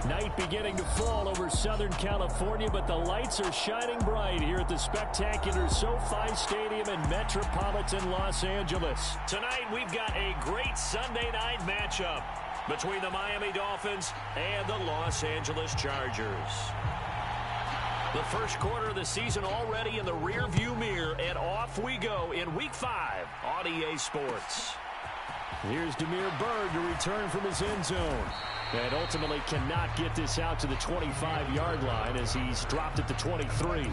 Night beginning to fall over Southern California, but the lights are shining bright here at the spectacular SoFi Stadium in metropolitan Los Angeles. Tonight, we've got a great Sunday night matchup between the Miami Dolphins and the Los Angeles Chargers. The first quarter of the season already in the rearview mirror, and off we go in Week 5 on EA Sports. Here's Demir Bird to return from his end zone. And ultimately cannot get this out to the 25-yard line as he's dropped at the 23.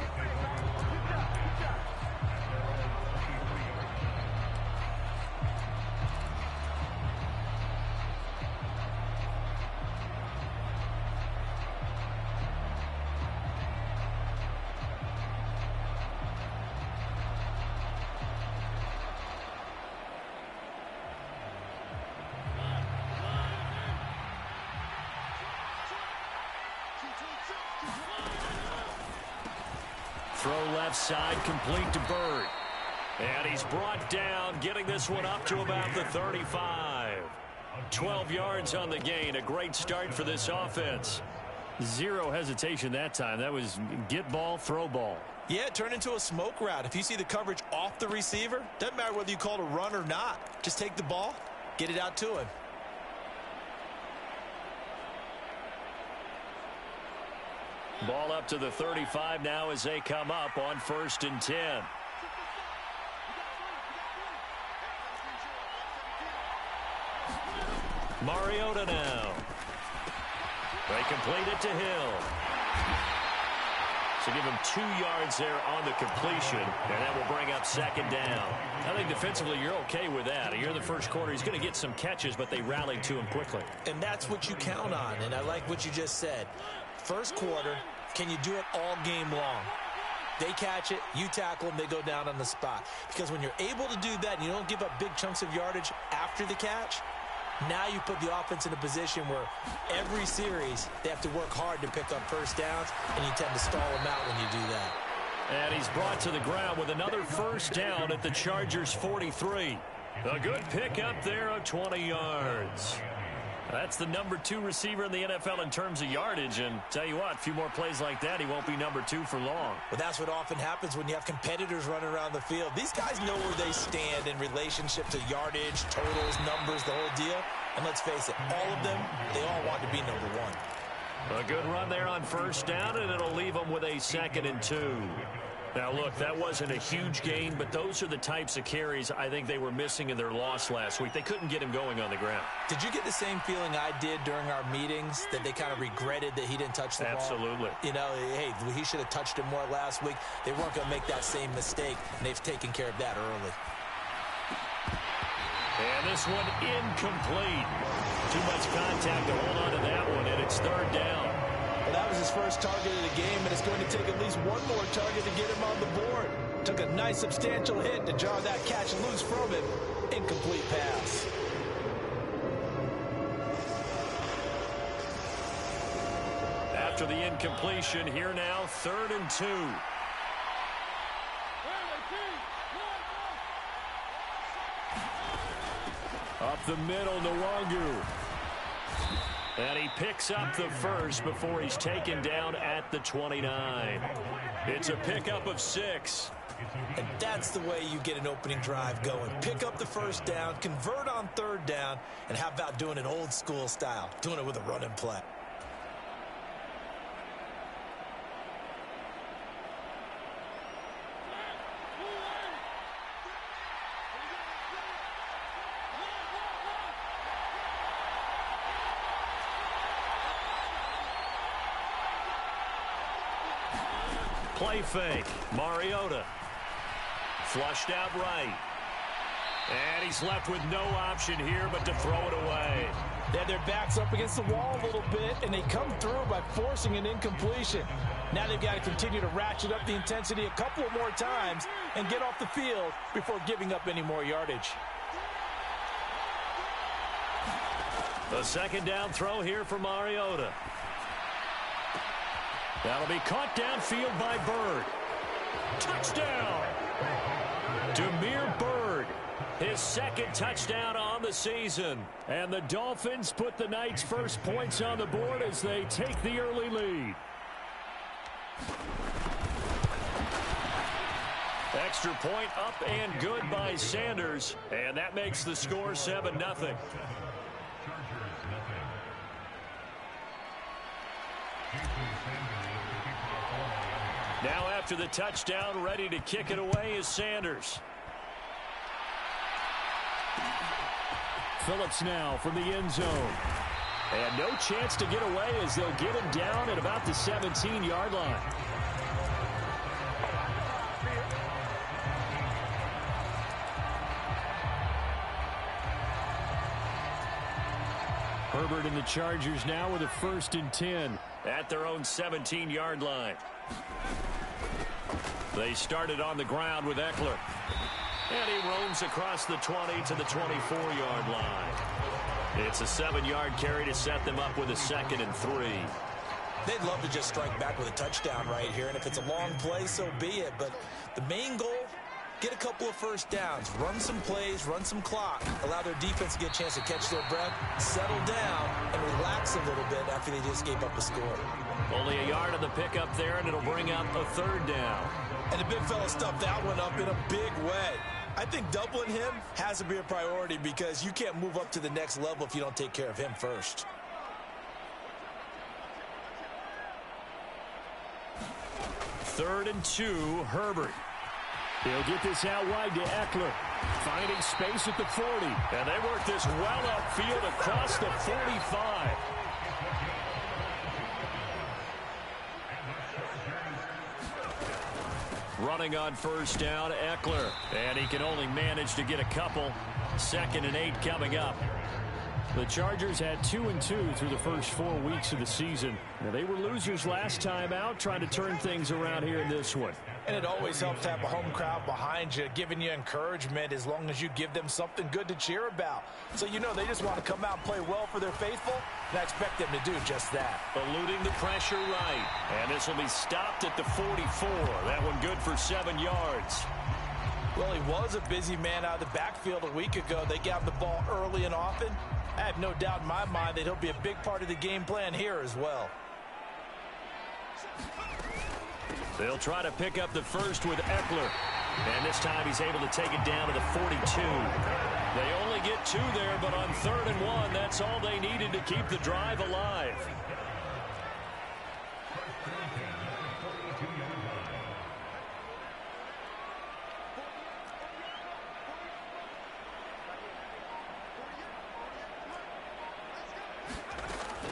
Throw left side, complete to Bird. And he's brought down, getting this one up to about the 35. 12 yards on the gain. A great start for this offense. Zero hesitation that time. That was get ball, throw ball. Yeah, it turned into a smoke route. If you see the coverage off the receiver, doesn't matter whether you call it a run or not. Just take the ball, get it out to him. Ball up to the 35 now as they come up on 1st and 10. Mariota now. They complete it to Hill. So give him 2 yards there on the completion, and that will bring up 2nd down. I think defensively you're okay with that. You're in the first quarter. He's going to get some catches, but they rallied to him quickly. And that's what you count on, and I like what you just said. First quarter, can you do it all game long? They catch it, you tackle them, they go down on the spot. Because when you're able to do that and you don't give up big chunks of yardage after the catch, now you put the offense in a position where every series they have to work hard to pick up first downs, and you tend to stall them out when you do that. And he's brought to the ground with another first down at the Chargers' 43. A good pickup there of 20 yards. That's the number 2 receiver in the NFL in terms of yardage. And tell you what, a few more plays like that, he won't be number 2 for long. Well, that's what often happens when you have competitors running around the field. These guys know where they stand in relationship to yardage, totals, numbers, the whole deal. And let's face it, all of them, they all want to be number 1. A good run there on first down, and it'll leave them with a 2nd and 2. Now, look, that wasn't a huge gain, but those are the types of carries I think they were missing in their loss last week. They couldn't get him going on the ground. Did you get the same feeling I did during our meetings, that they kind of regretted that he didn't touch the ball? Absolutely. You know, hey, he should have touched him more last week. They weren't going to make that same mistake, and they've taken care of that early. And this one incomplete. Too much contact to hold on to that one, and it's 3rd down. Well, that was his first target of the game, and it's going to take at least one more target to get him on the board. Took a nice substantial hit to jar that catch loose from him. Incomplete pass. After the incompletion, here now, 3rd and 2. Up the middle, Nwangu. And he picks up the first before he's taken down at the 29. It's a pickup of 6. And that's the way you get an opening drive going. Pick up the first down, convert on 3rd down, and how about doing it old school style, doing it with a running play. Play fake. Mariota. Flushed out right. And he's left with no option here but to throw it away. They had their backs up against the wall a little bit, and they come through by forcing an incompletion. Now they've got to continue to ratchet up the intensity a couple of more times and get off the field before giving up any more yardage. The 2nd down throw here for Mariota. That'll be caught downfield by Bird. Touchdown! Demir Bird. His second touchdown on the season. And the Dolphins put the Knights' first points on the board as they take the early lead. Extra point up and good by Sanders. And that makes the score 7-0. Now after the touchdown, ready to kick it away is Sanders. Phillips now from the end zone. And no chance to get away as they'll get him down at about the 17-yard line. Herbert and the Chargers now with a 1st and 10 at their own 17-yard line. They started on the ground with Eckler. And he roams across the 20 to the 24-yard line. It's a 7-yard carry to set them up with a 2nd and 3. They'd love to just strike back with a touchdown right here, and if it's a long play, so be it. But the main goal, get a couple of first downs, run some plays, run some clock, allow their defense to get a chance to catch their breath, settle down, and relax a little bit after they just gave up a score. Only a yard on the pickup there, and it'll bring up a 3rd down. And the big fella stuffed that one up in a big way. I think doubling him has to be a priority because you can't move up to the next level if you don't take care of him first. Third and 2, Herbert. He'll get this out wide to Eckler. Finding space at the 40. And they work this well upfield across the 45. Running on 1st down, Eckler. And he can only manage to get a couple. 2nd and 8 coming up. The Chargers had 2 and 2 through the first 4 weeks of the season. Now, they were losers last time out, trying to turn things around here in this one. And it always helps to have a home crowd behind you, giving you encouragement as long as you give them something good to cheer about. So you know they just want to come out and play well for their faithful, and I expect them to do just that. Eluding the pressure right. And this will be stopped at the 44. That one good for 7 yards. Well, he was a busy man out of the backfield a week ago. They got the ball early and often. I have no doubt in my mind that he'll be a big part of the game plan here as well. They'll try to pick up the first with Eckler. And this time he's able to take it down to the 42. They only get 2 there, but on 3rd and 1, that's all they needed to keep the drive alive.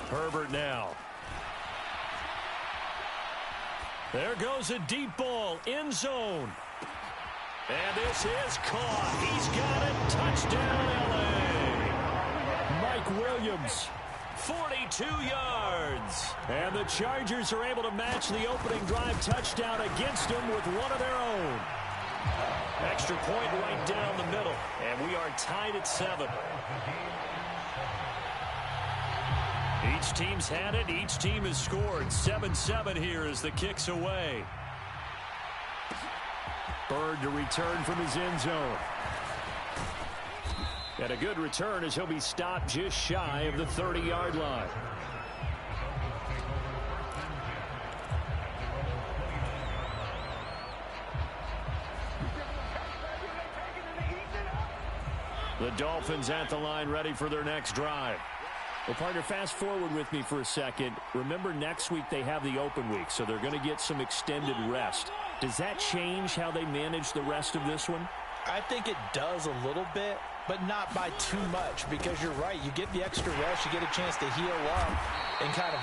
Herbert now. There goes a deep ball, end zone. And this is caught. He's got it. Touchdown, L.A. Mike Williams, 42 yards. And the Chargers are able to match the opening drive touchdown against them with one of their own. Extra point right down the middle. And we are tied at 7. Each team's had it. Each team has scored. 7-7 here as the kick's away. Bird to return from his end zone. And a good return as he'll be stopped just shy of the 30-yard line. The Dolphins at the line ready for their next drive. Well, partner, fast forward with me for a second. Remember, next week they have the open week, so they're going to get some extended rest. Does that change how they manage the rest of this one? I think it does a little bit, but not by too much, because you're right. You get the extra rest, you get a chance to heal up and kind of,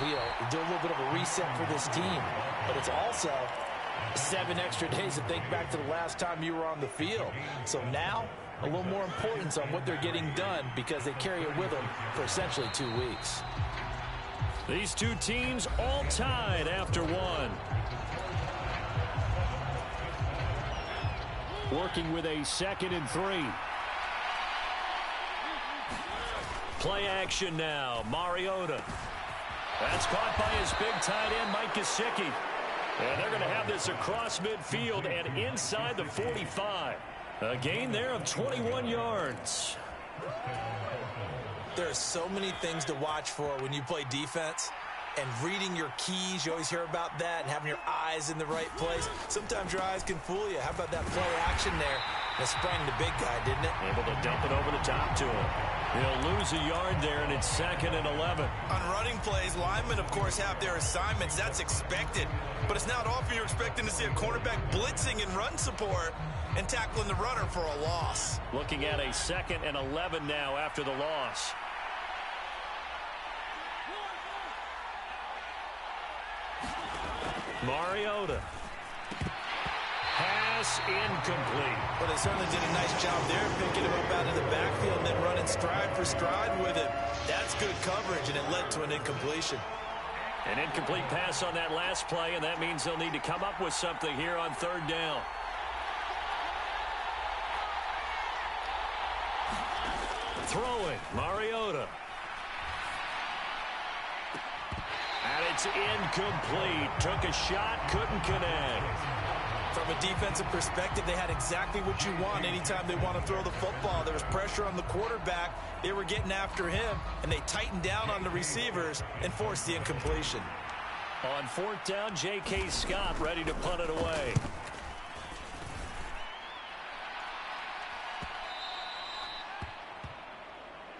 do a little bit of a reset for this team. But it's also 7 extra days to think back to the last time you were on the field. So now, a little more importance on what they're getting done because they carry it with them for essentially 2 weeks. These two teams all tied after 1. Working with a 2nd and 3. Play action now. Mariota. That's caught by his big tight end, Mike Gesicki. And they're going to have this across midfield and inside the 45. A gain there of 21 yards. There are so many things to watch for when you play defense. And reading your keys, you always hear about that, and having your eyes in the right place. Sometimes your eyes can fool you. How about that play action there? That sprang the big guy, didn't it? Able to dump it over the top to him. He'll lose a yard there, and it's 2nd and 11. On running plays, linemen, of course, have their assignments. That's expected. But it's not often you're expecting to see a cornerback blitzing in run support and tackling the runner for a loss. Looking at a 2nd and 11 now after the loss. Mariota. Pass incomplete. But they certainly did a nice job there, picking him up out of the backfield and then running stride for stride with him. That's good coverage, and it led to an incompletion. An incomplete pass on that last play, and that means they'll need to come up with something here on 3rd down. Throwing, Mariota. And it's incomplete. Took a shot, couldn't connect. From a defensive perspective, they had exactly what you want anytime they want to throw the football. There was pressure on the quarterback. They were getting after him, and they tightened down on the receivers and forced the incompletion. On 4th down, J.K. Scott ready to punt it away.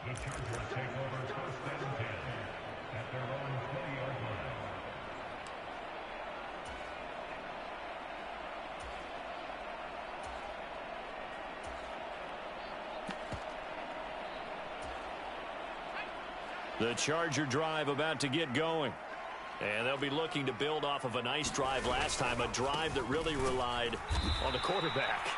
The Chargers take over 1st and 10 at their own 20-yard line. The Charger drive about to get going. And they'll be looking to build off of a nice drive last time, a drive that really relied on the quarterback.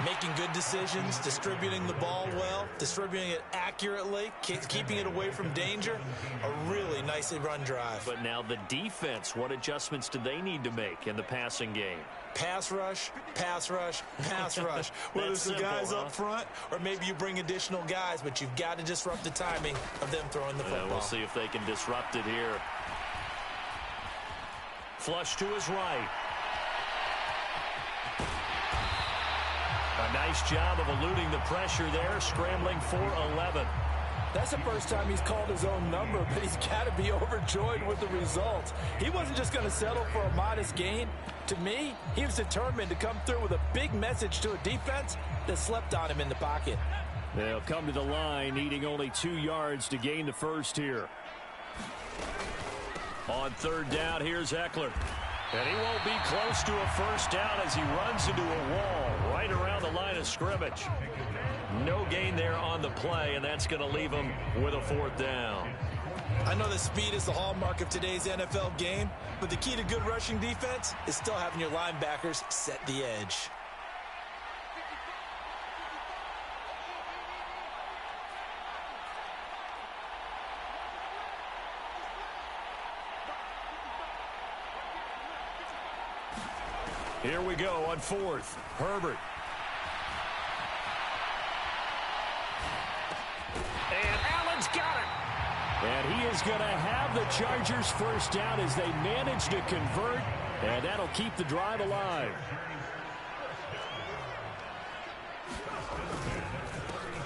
Making good decisions, distributing the ball well, distributing it accurately, keeping it away from danger. A really nicely run drive. But now the defense, what adjustments do they need to make in the passing game? Pass rush, pass rush, pass rush. Whether it's the guys up front or maybe you bring additional guys, but you've got to disrupt the timing of them throwing the football. We'll see if they can disrupt it here. Flush to his right. A nice job of eluding the pressure there, scrambling for 11. That's the first time he's called his own number, but he's got to be overjoyed with the results. He wasn't just going to settle for a modest gain. To me, he was determined to come through with a big message to a defense that slept on him in the pocket. They'll come to the line, needing only 2 yards to gain the first here. On 3rd down, here's Eckler. And he won't be close to a first down as he runs into a wall right around the line of scrimmage. No gain there on the play, and that's going to leave him with a 4th down. I know that speed is the hallmark of today's NFL game, but the key to good rushing defense is still having your linebackers set the edge. Here we go on 4th. Herbert. And Allen's got it. And he is going to have the Chargers first down as they manage to convert. And that'll keep the drive alive.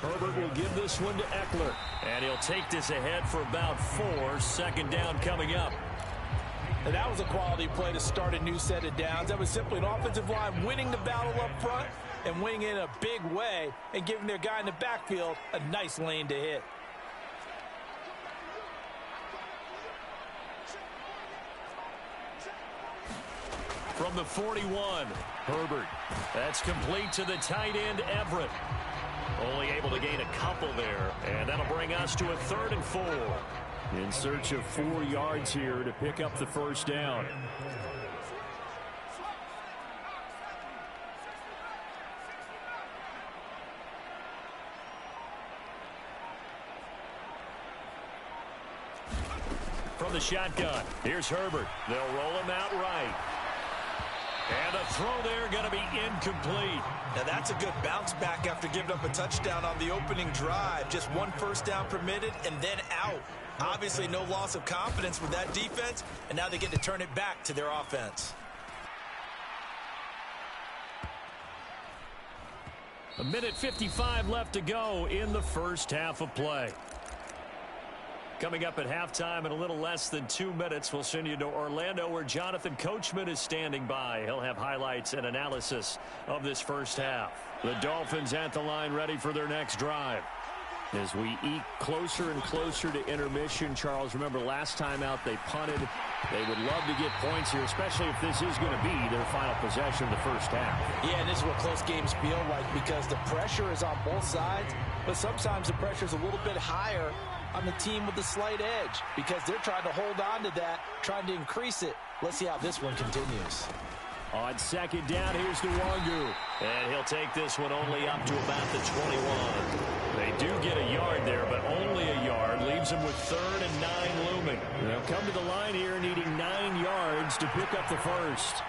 Herbert will give this one to Eckler. And he'll take this ahead for about 4. 2nd down coming up. And that was a quality play to start a new set of downs. That was simply an offensive line winning the battle up front and winning it in a big way and giving their guy in the backfield a nice lane to hit. From the 41, Herbert. That's complete to the tight end, Everett. Only able to gain a couple there, and that'll bring us to a 3rd and 4. In search of 4 yards here to pick up the first down. From the shotgun, here's Herbert. They'll roll him out right. And a throw there going to be incomplete. Now that's a good bounce back after giving up a touchdown on the opening drive. Just 1 first down permitted and then out. Obviously no loss of confidence with that defense, and now they get to turn it back to their offense. A minute 55 left to go in the first half of play. Coming up at halftime in a little less than 2 minutes, we'll send you to Orlando where Jonathan Coachman is standing by. He'll have highlights and analysis of this first half. The Dolphins at the line ready for their next drive. As we eke closer and closer to intermission, Charles, remember last time out they punted. They would love to get points here, especially if this is going to be their final possession of the first half. Yeah, and this is what close games feel like because the pressure is on both sides, but sometimes the pressure is a little bit higher on the team with the slight edge because they're trying to hold on to that, trying to increase it. Let's see how this one continues. On second down, here's Nwangu. And he'll take this one only up to about the 21. They do get a yard there, but only a yard. Leaves them with 3rd and 9 looming. They'll come to the line here needing 9 yards to pick up the first.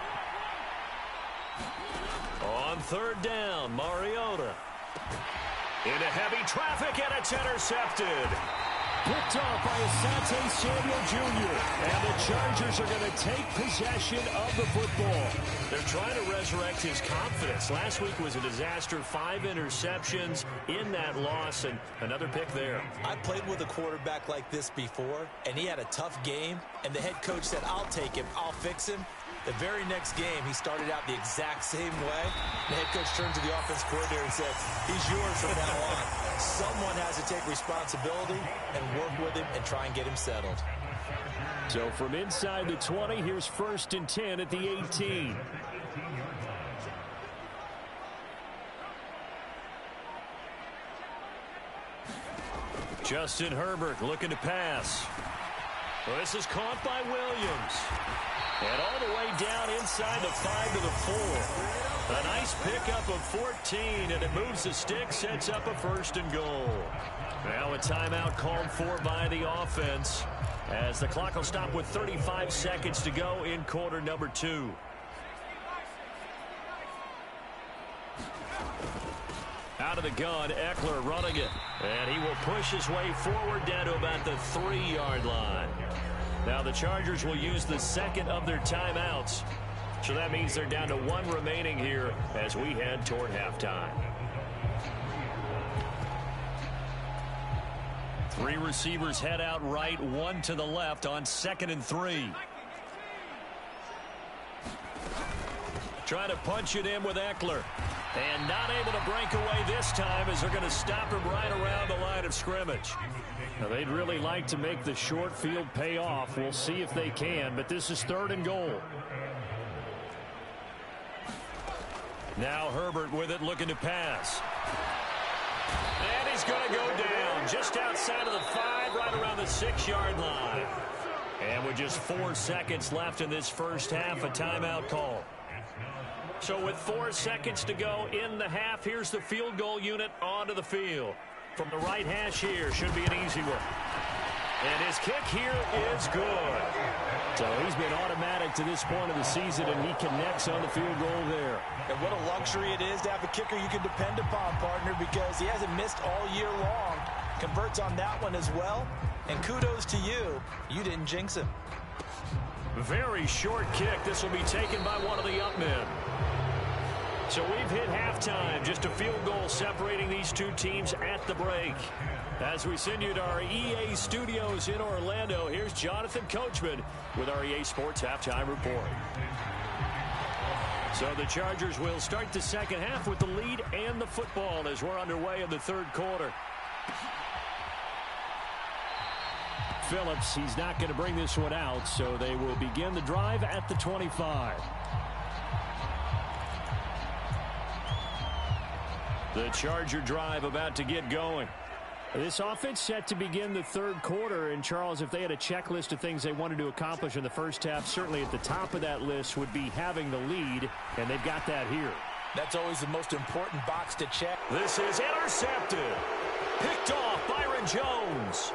On 3rd down, Mariota. Into heavy traffic, and it's intercepted. Picked off by Asante Samuel Jr. And the Chargers are going to take possession of the football. They're trying to resurrect his confidence. Last week was a disaster. 5 interceptions in that loss, and another pick there. I played with a quarterback like this before, and he had a tough game, and the head coach said, I'll take him, I'll fix him. The very next game, he started out the exact same way. The head coach turned to the offense coordinator and said, he's yours from now on. Someone has to take responsibility and work with him and try and get him settled. So from inside the 20, here's 1st and 10 at the 18. Justin Herbert looking to pass. Well, this is caught by Williams. And all the way down inside the 5 to the 4. A nice pickup of 14, and it moves the stick, sets up a 1st and goal. Now a timeout called for by the offense as the clock will stop with 35 seconds to go in quarter number 2. Out of the gun, Eckler running it. And he will push his way forward down to about the 3-yard line. Now the Chargers will use the second of their timeouts. So that means they're down to 1 remaining here as we head toward halftime. 3 receivers head out right, 1 to the left on 2nd and 3. Trying to punch it in with Eckler. And not able to break away this time as they're going to stop him right around the line of scrimmage. Now, they'd really like to make the short field pay off. We'll see if they can, but this is 3rd and goal. Now Herbert with it, looking to pass. And he's going to go down just outside of the 5, right around the 6-yard line. And with just 4 seconds left in this first half, a timeout call. So with 4 seconds to go in the half, here's the field goal unit onto the field. From the right hash here, should be an easy one. And his kick here is good. So he's been automatic to this point of the season, and he connects on the field goal there. And what a luxury it is to have a kicker you can depend upon, partner, because he hasn't missed all year long. Converts on that one as well. And kudos to you. You didn't jinx him. Very short kick. This will be taken by one of the up men. So we've hit halftime. Just a field goal separating these two teams at the break. As we send you to our EA studios in Orlando, here's Jonathan Coachman with our EA Sports Halftime Report. So the Chargers will start the second half with the lead and the football as we're underway in the third quarter. Phillips, he's not going to bring this one out, so they will begin the drive at the 25. The Charger drive about to get going. This offense set to begin the third quarter, and Charles, if they had a checklist of things they wanted to accomplish in the first half, certainly at the top of that list would be having the lead, and they've got that here. That's always the most important box to check. This is intercepted. Picked off Byron Jones.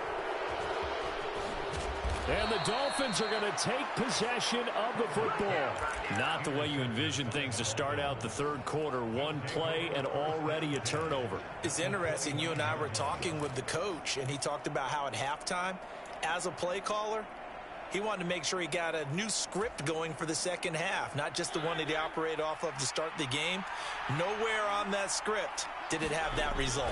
And the Dolphins are going to take possession of the football. Not the way you envision things to start out the third quarter. One play and already a turnover. It's interesting. You and I were talking with the coach, and he talked about how at halftime, as a play caller, he wanted to make sure he got a new script going for the second half, not just the one that he operated off of to start the game. Nowhere on that script did it have that result.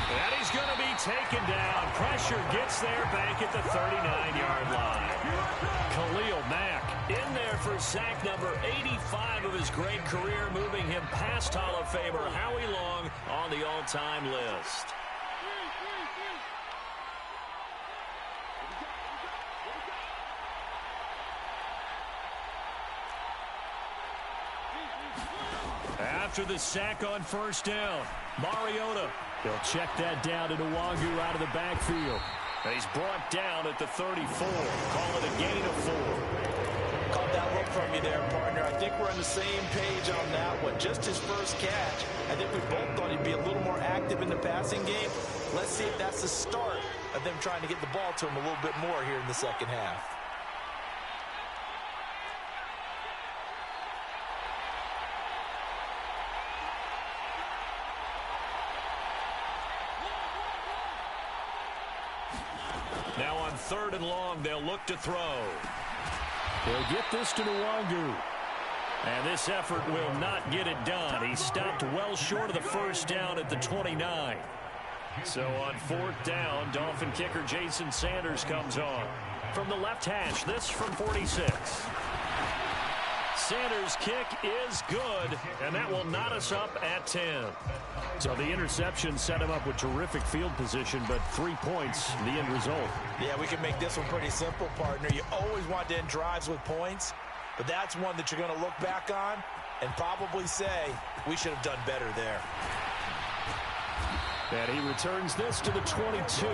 And he's going to be taken down. Pressure gets there back at the 39-yard line. Khalil Mack in there for sack number 85 of his great career, moving him past Hall of Famer Howie Long on the all-time list. After the sack on first down, Mariota, he'll check that down to Nwangu out of the backfield. And he's brought down at the 34. Call it a gain of 4. Caught that look from you there, partner. I think we're on the same page on that one. Just his first catch. I think we both thought he'd be a little more active in the passing game. Let's see if that's the start of them trying to get the ball to him a little bit more here in the second half. Now on 3rd and long, they'll look to throw. They'll get this to Nwangu. And this effort will not get it done. He stopped well short of the first down at the 29. So on 4th down, Dolphin kicker Jason Sanders comes on. From the left hash, this from 46. Sanders' kick is good, and that will knot us up at 10. So the interception set him up with terrific field position, but 3 points, the end result. Yeah, we can make this one pretty simple, partner. You always want to end drives with points, but that's one that you're going to look back on and probably say, we should have done better there. And he returns this to the 22.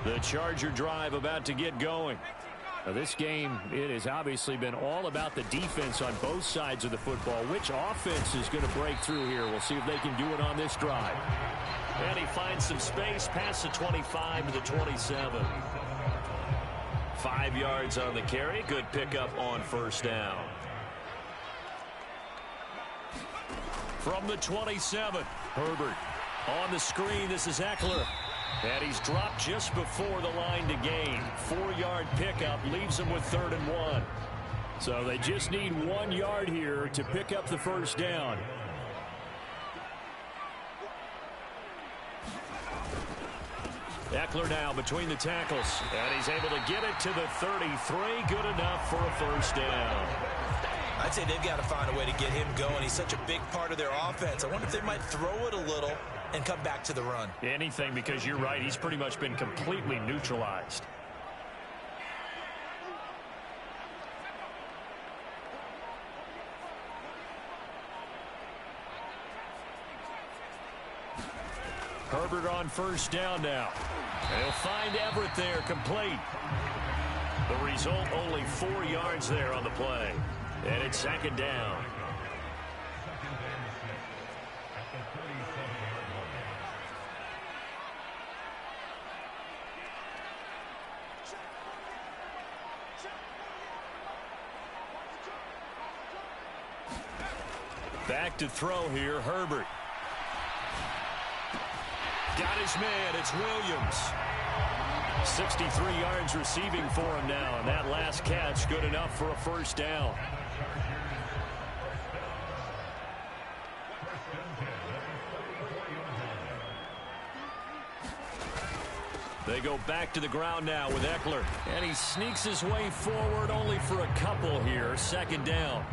The Charger drive about to get going. Now this game, it has obviously been all about the defense on both sides of the football. Which offense is going to break through here? We'll see if they can do it on this drive. And he finds some space past the 25 to the 27. 5 yards on the carry. Good pickup on first down. From the 27, Herbert. On the screen, this is Eckler. And he's dropped just before the line to gain. 4-yard pickup leaves him with 3rd and 1. So they just need 1 yard here to pick up the first down. Eckler now between the tackles. And he's able to get it to the 33. Good enough for a first down. I'd say they've got to find a way to get him going. He's such a big part of their offense. I wonder if they might throw it a little and come back to the run. Anything, because you're right. He's pretty much been completely neutralized. Herbert on first down now. And he'll find Everett there, complete. The result, only 4 yards there on the play. And it's 2nd down. Back to throw here, Herbert. Got his man, it's Williams. 63 yards receiving for him now, and that last catch good enough for a first down. They go back to the ground now with Eckler, and he sneaks his way forward only for a couple here. 2nd down.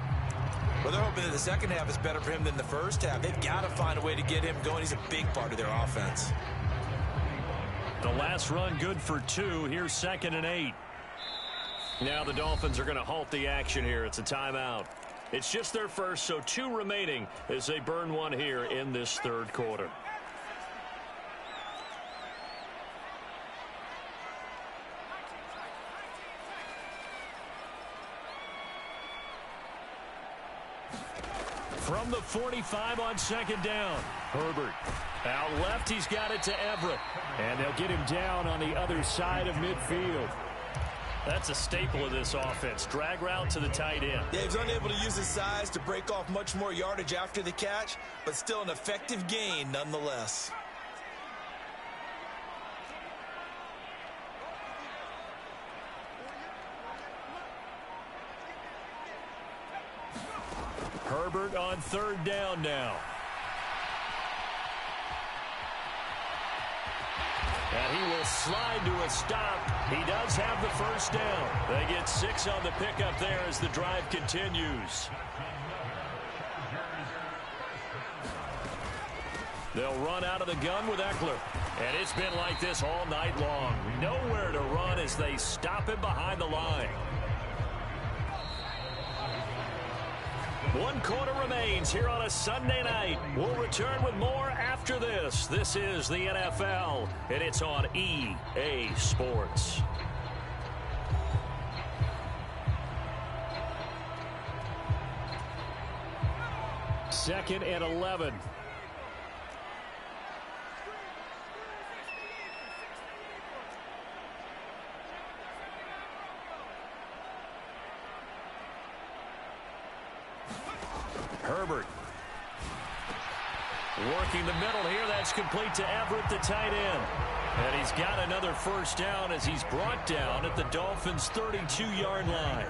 Well, they're hoping that the second half is better for him than the first half. They've got to find a way to get him going. He's a big part of their offense. The last run good for 2. Here's 2nd and 8. Now the Dolphins are going to halt the action here. It's a timeout. It's just their first, so 2 remaining as they burn one here in this 3rd quarter. From the 45 on 2nd down, Herbert. Out left, he's got it to Everett. And they'll get him down on the other side of midfield. That's a staple of this offense. Drag route to the tight end. Yeah, he was unable to use his size to break off much more yardage after the catch, but still an effective gain nonetheless. Herbert on third down now. And he will slide to a stop. He does have the first down. They get 6 on the pickup there as the drive continues. They'll run out of the gun with Eckler. And it's been like this all night long. Nowhere to run as they stop him behind the line. 1 quarter remains here on a Sunday night. We'll return with more after this. This is the NFL, and it's on EA Sports. Second and 11. Herbert working the middle here. That's complete to Everett, the tight end. And he's got another first down as he's brought down at the Dolphins' 32-yard line.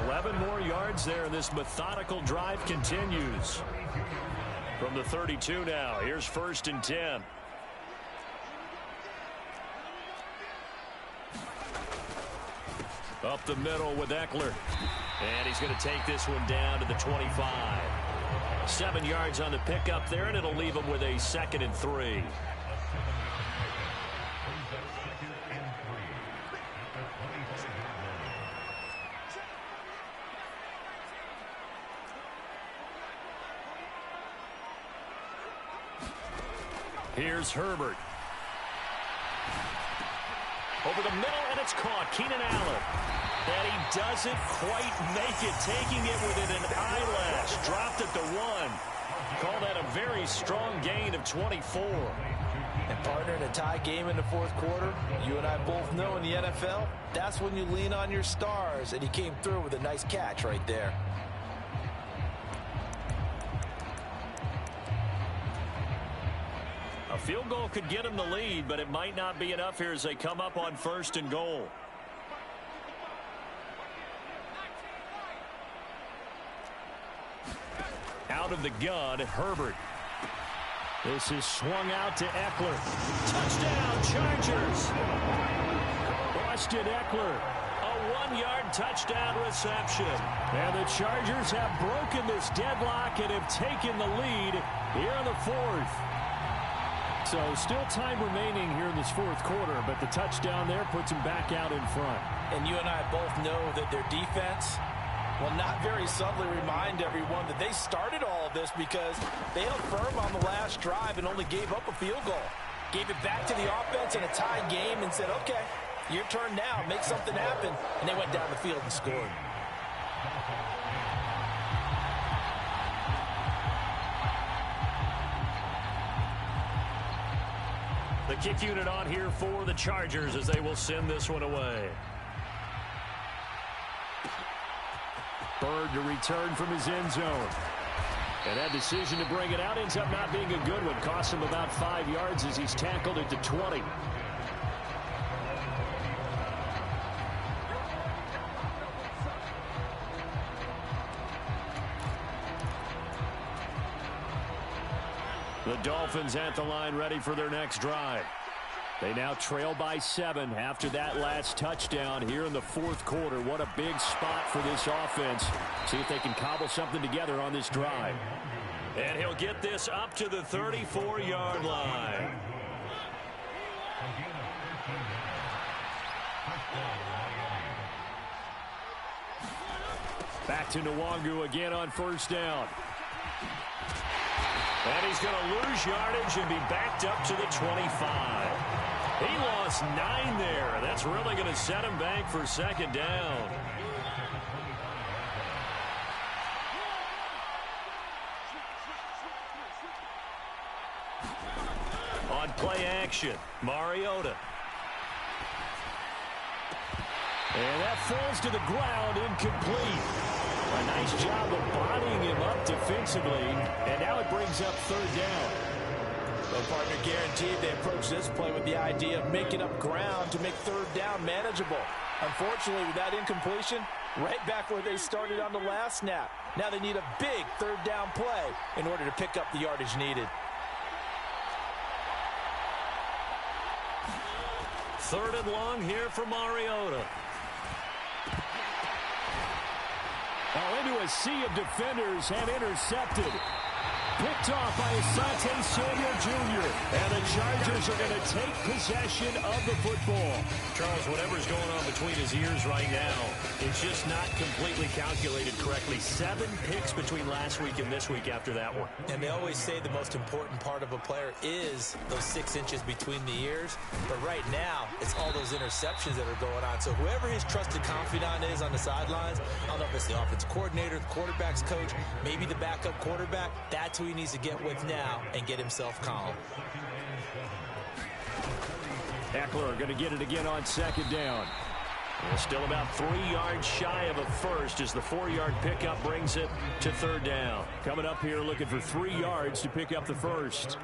11 more yards there, and this methodical drive continues. From the 32 now, here's 1st and 10. Up the middle with Eckler. And he's going to take this one down to the 25. 7 yards on the pickup there, and it'll leave him with a 2nd and 3. Here's Herbert. Over the middle, and it's caught. Keenan Allen. And he doesn't quite make it, taking it within an eyelash. Dropped at the 1. Call that a very strong gain of 24. And partner, in a tie game in the 4th quarter, you and I both know in the NFL, that's when you lean on your stars. And he came through with a nice catch right there. A field goal could get him the lead, but it might not be enough here as they come up on 1st and goal. Out of the gun, Herbert. This is swung out to Eckler. Touchdown, Chargers. Austin Eckler, a 1-yard touchdown reception. And the Chargers have broken this deadlock and have taken the lead here in the 4th. So still time remaining here in this 4th quarter, but the touchdown there puts them back out in front. And you and I both know that their defense will not very subtly remind everyone that they started all of this because they held firm on the last drive and only gave up a field goal. Gave it back to the offense in a tie game and said, okay, your turn now, make something happen. And they went down the field and scored. The kick unit on here for the Chargers as they will send this one away. Bird to return from his end zone. And that decision to bring it out ends up not being a good one. Costs him about 5 yards as he's tackled at the 20. The Dolphins at the line ready for their next drive. They now trail by 7 after that last touchdown here in the 4th quarter. What a big spot for this offense. See if they can cobble something together on this drive. And he'll get this up to the 34-yard line. Back to Nwangu again on 1st down. And he's going to lose yardage and be backed up to the 25. He lost 9 there. That's really going to set him back for 2nd down. On play action, Mariota. And that falls to the ground, incomplete. A nice job of bodying him up defensively. And now it brings up third down. Well, partner, guaranteed they approach this play with the idea of making up ground to make third down manageable. Unfortunately, with that incompletion, right back where they started on the last snap. Now they need a big third down play in order to pick up the yardage needed. Third and long here for Mariota. Into a sea of defenders and intercepted. Picked off by Asante Samuel Jr. And the Chargers are going to take possession of the football. Charles, whatever's going on between his ears right now, it's just not completely calculated correctly. 7 picks between last week and this week after that one. And they always say the most important part of a player is those 6 inches between the ears. But right now, it's all those interceptions that are going on. So whoever his trusted confidant is on the sidelines, I don't know if it's the offensive coordinator, the quarterback's coach, maybe the backup quarterback, that's who he needs to get with now and get himself calm. Eckler going to get it again on second down. Well, still about 3 yards shy of a first as the 4-yard pickup brings it to third down. Coming up here looking for 3 yards to pick up the first.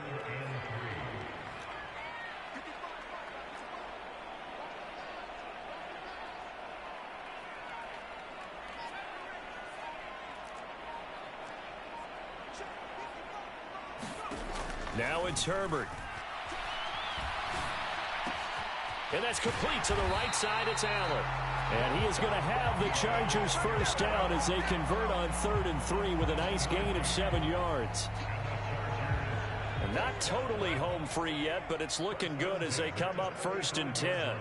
Now it's Herbert. And that's complete to the right side. It's Allen. And he is going to have the Chargers first down as they convert on 3rd and 3 with a nice gain of 7 yards. And not totally home free yet, but it's looking good as they come up 1st and 10.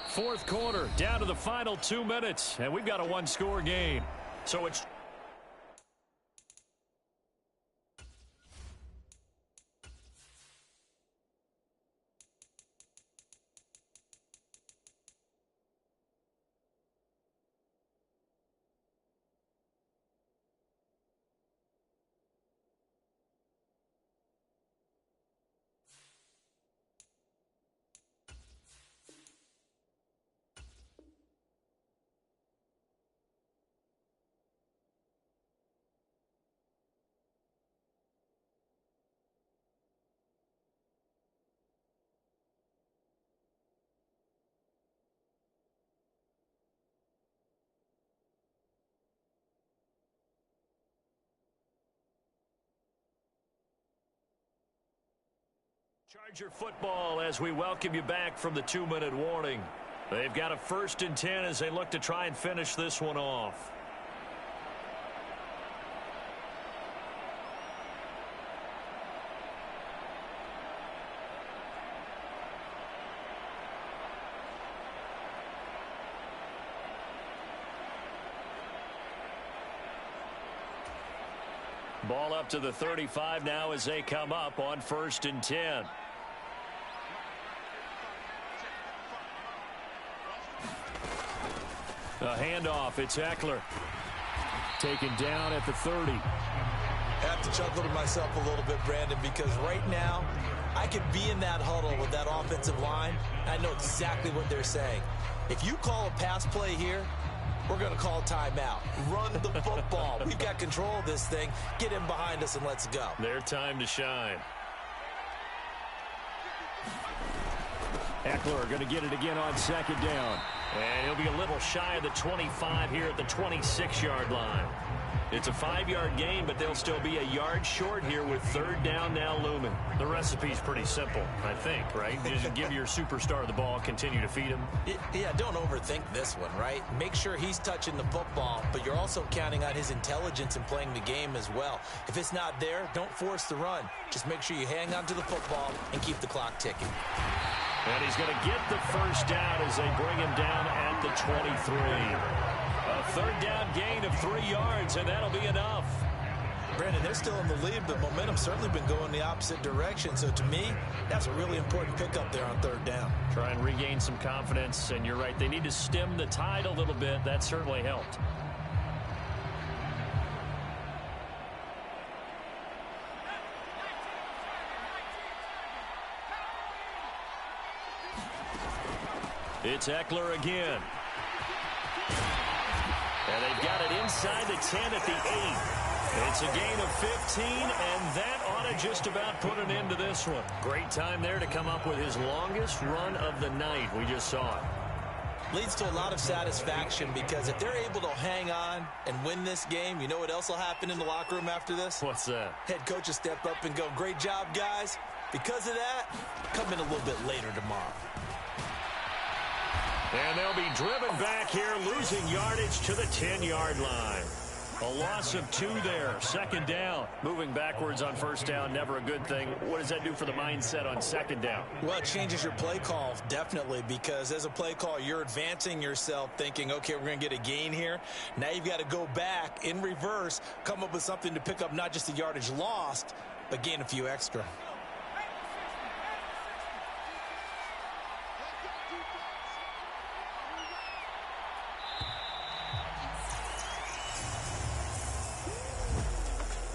Fourth quarter, down to the final 2 minutes, and we've got a 1-score game. So it's Charger football as we welcome you back from the 2-minute warning. They've got a 1st and 10 as they look to try and finish this one off. Ball up to the 35 now as they come up on 1st and 10. A handoff. It's Eckler. Taken down at the 30. I have to chuckle to myself a little bit, Brandon, because right now I could be in that huddle with that offensive line. I know exactly what they're saying. If you call a pass play here, we're going to call timeout. Run the football. We've got control of this thing. Get in behind us and let's go. Their time to shine. Eckler going to get it again on 2nd down. And he'll be a little shy of the 25 here at the 26-yard line. It's a 5-yard gain, but they'll still be a yard short here with 3rd down now looming. The recipe's pretty simple, I think, right? Just give your superstar the ball, continue to feed him. Yeah, don't overthink this one, right? Make sure he's touching the football, but you're also counting on his intelligence in playing the game as well. If it's not there, don't force the run. Just make sure you hang on to the football and keep the clock ticking. And he's going to get the first down as they bring him down at the 23. A 3rd down gain of 3 yards, and that'll be enough. Brandon, they're still in the lead, but momentum's certainly been going the opposite direction. So to me, that's a really important pickup there on 3rd down. Try and regain some confidence, and you're right. They need to stem the tide a little bit. That certainly helped. It's Eckler again. And they've got it inside the 10 at the 8. It's a gain of 15, and that ought to just about put an end to this one. Great time there to come up with his longest run of the night. We just saw it. Leads to a lot of satisfaction because if they're able to hang on and win this game, you know what else will happen in the locker room after this? What's that? Head coach will step up and go, great job, guys. Because of that, come in a little bit later tomorrow. And they'll be driven back here, losing yardage to the 10-yard line. A loss of 2 there, second down. Moving backwards on first down, never a good thing. What does that do for the mindset on second down? Well, it changes your play call, definitely, because as a play call, you're advancing yourself thinking, okay, we're going to get a gain here. Now you've got to go back in reverse, come up with something to pick up not just the yardage lost, but gain a few extra.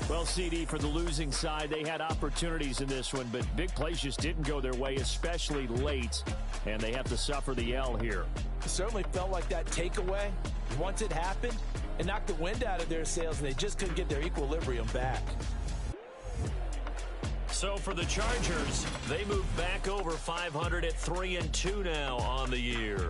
Well, CD, for the losing side, they had opportunities in this one, but big plays just didn't go their way, especially late, and they have to suffer the L here. It certainly felt like that takeaway, once it happened, it knocked the wind out of their sails, and they just couldn't get their equilibrium back. So for the Chargers, they move back over 500 at 3-2 now on the year.